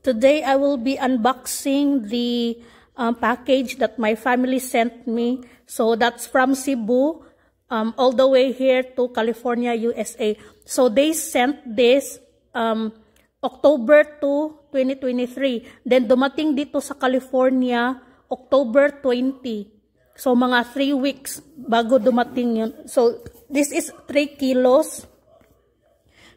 Today I will be unboxing the package that my family sent me. So that's from Cebu all the way here to California, USA. So they sent this October 2, 2023. Then dumating dito sa California October 20. So mga 3 weeks bago dumating yun. So this is 3 kilos.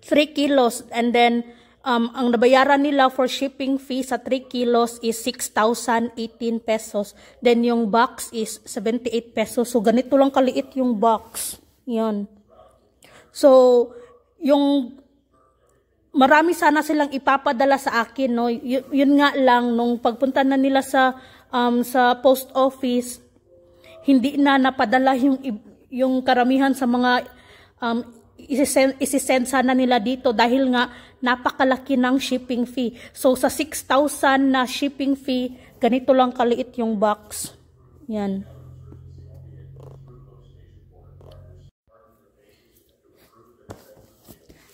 3 kilos and then ang nabayaran nila for shipping fee sa 3 kilos is 6,018 pesos. Then yung box is 78 pesos. So ganito lang kaliit yung box. Yan. So yung marami sana silang ipapadala sa akin, no. Yun nga lang nung pagpunta na nila sa post office, hindi na napadala yung karamihan sa mga isisend sana nila dito dahil nga napakalaki ng shipping fee. So sa 6,000 na shipping fee, ganito lang kaliit yung box. Yan.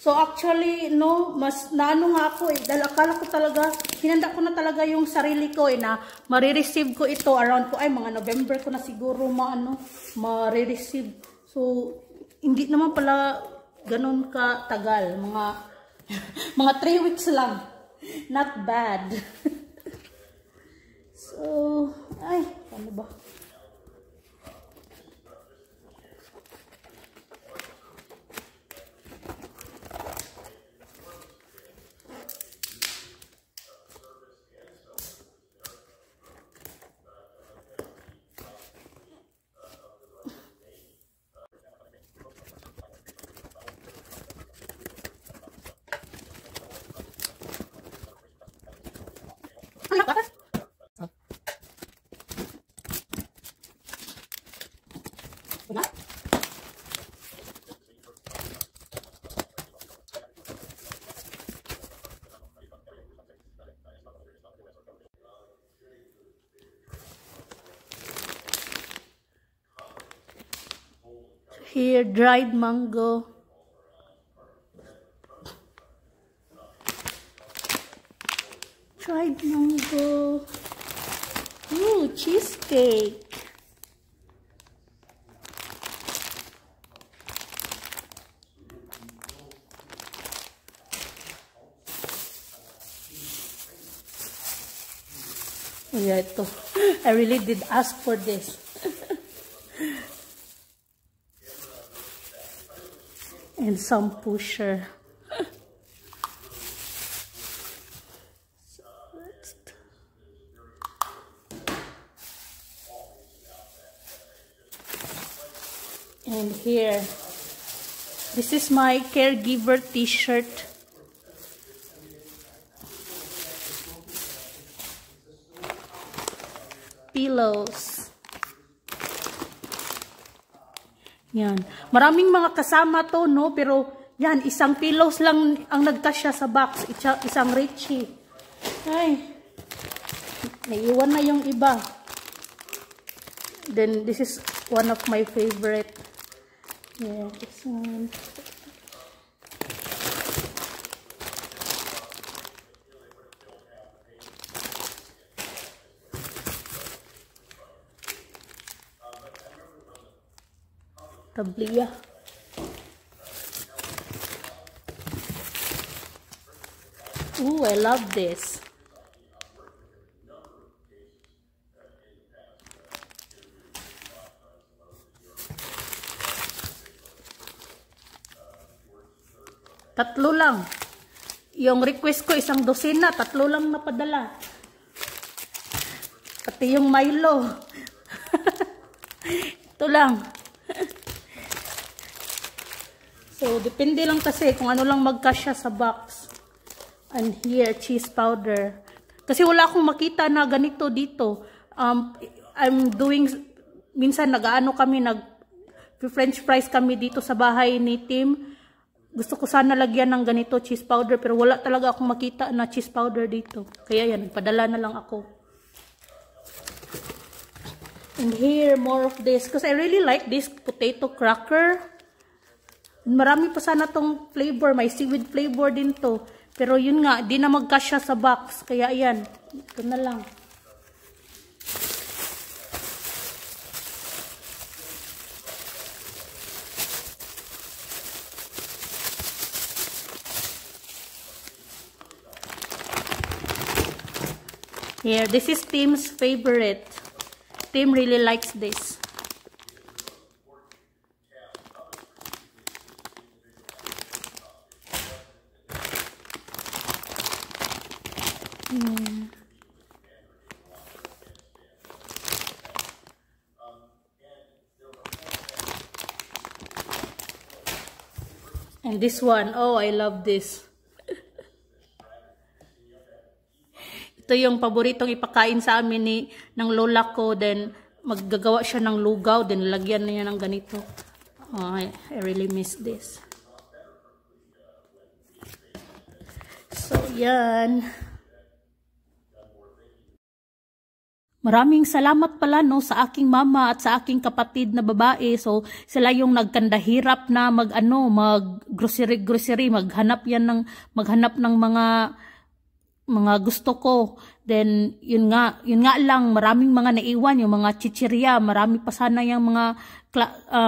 So actually, no, mas naano nga ako dahil akala ko talaga, hinanda ko na talaga yung sarili ko na marireceive ko ito around po, mga November ko na siguro marireceive. So, hindi naman pala ganun ka tagal, mga 3 weeks lang. Not bad. So, paano ba? Here, dried mango. Dried mango. Ooh, cheesecake. Oh yeah, ito. I really did ask for this. And some pusher. And here, this is my caregiver t-shirt. Pillows. Yan. Maraming mga kasama to, no? Pero, yan, isang pillows lang ang nagkasya sa box. Isang Richie. Ay. Naiiwan na yung iba. Then, this is one of my favorite. Yeah, this one. Tablia. Ooh, I love this. Tatlo lang. Yung request ko isang dosena, tatlo lang napadala. Pati yung Milo. Ito lang. So, depende lang kasi kung ano lang magkasya sa box. And here, cheese powder. Kasi wala akong makita na ganito dito. Minsan nag-ano kami, nag-French fries kami dito sa bahay ni Tim. Gusto ko sana lagyan ng ganito, cheese powder, pero wala talaga akong makita na cheese powder dito. Kaya yan, nagpadala na lang ako. And here, more of this. Because I really like this potato cracker. Marami pa sana tong flavor. May seaweed flavor din to. Pero yun nga, di na magkasya sa box. Kaya ayan, ito na lang. Here, this is Tim's favorite. Tim really likes this. And this one, oh, I love this. Ito yung paboritong ipakain sa amin ng lola ko. Then, maggagawa siya ng lugaw. Then, lagyan niya ng ganito. Oh, I really miss this. So, yan. Maraming salamat pala no sa aking mama at sa aking kapatid na babae. So sila yung nagkandahirap na mag-grocery, maghanap ng mga gusto ko. Then yun nga lang, maraming mga naiwan, yung mga chichirya, marami pa sana yung mga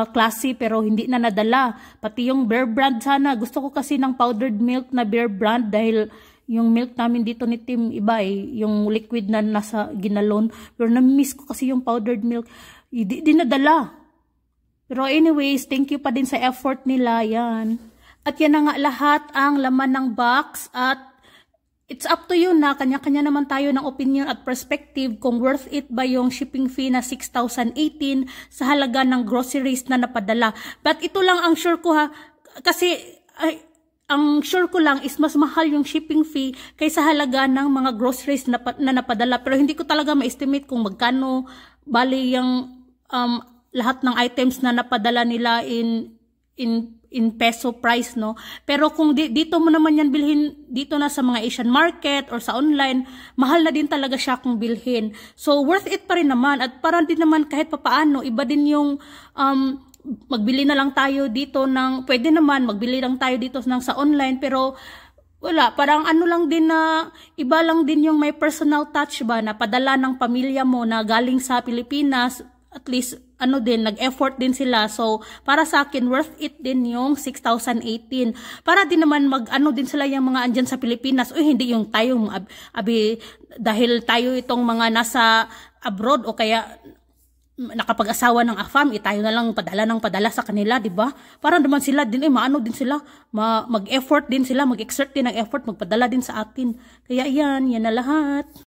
klase pero hindi na nadala. Pati yung Bear Brand sana, gusto ko kasi ng powdered milk na Bear Brand dahil yung milk namin dito ni Tim iba yung liquid na nasa ginalon. Pero na-miss ko kasi yung powdered milk. Di nadala. Pero anyways, thank you pa din sa effort nila. Yan. At yan na nga lahat ang laman ng box. At it's up to you na kanya-kanya naman tayo ng opinion at perspective kung worth it ba yung shipping fee na 6,018 sa halaga ng groceries na napadala. But ito lang ang sure ko ha. Kasi ang sure ko lang is mas mahal yung shipping fee kaysa halaga ng mga groceries na napadala. Pero hindi ko talaga ma-estimate kung magkano bali yung lahat ng items na napadala nila in peso price, no? Pero kung dito mo naman yan bilhin, dito na sa mga Asian market or sa online, mahal na din talaga siya kung bilhin. So, worth it pa rin naman. At parang din naman kahit papaano, iba din yung magbili na lang tayo dito pwede naman magbili lang tayo dito sa online, pero wala, parang ano lang din na iba lang din yung may personal touch ba na padala ng pamilya mo na galing sa Pilipinas. At least nag-effort din sila. So para sa akin worth it din yung 6,018 para din naman din sila yung mga andyan sa Pilipinas. Hindi yung tayo dahil tayo itong mga nasa abroad o kaya nakapag-asawa ng AFAM, tayo na lang padala sa kanila, di ba? Para naman sila din, din sila, mag-effort din sila, mag-exert din ng effort, magpadala din sa atin. Kaya yan na lahat.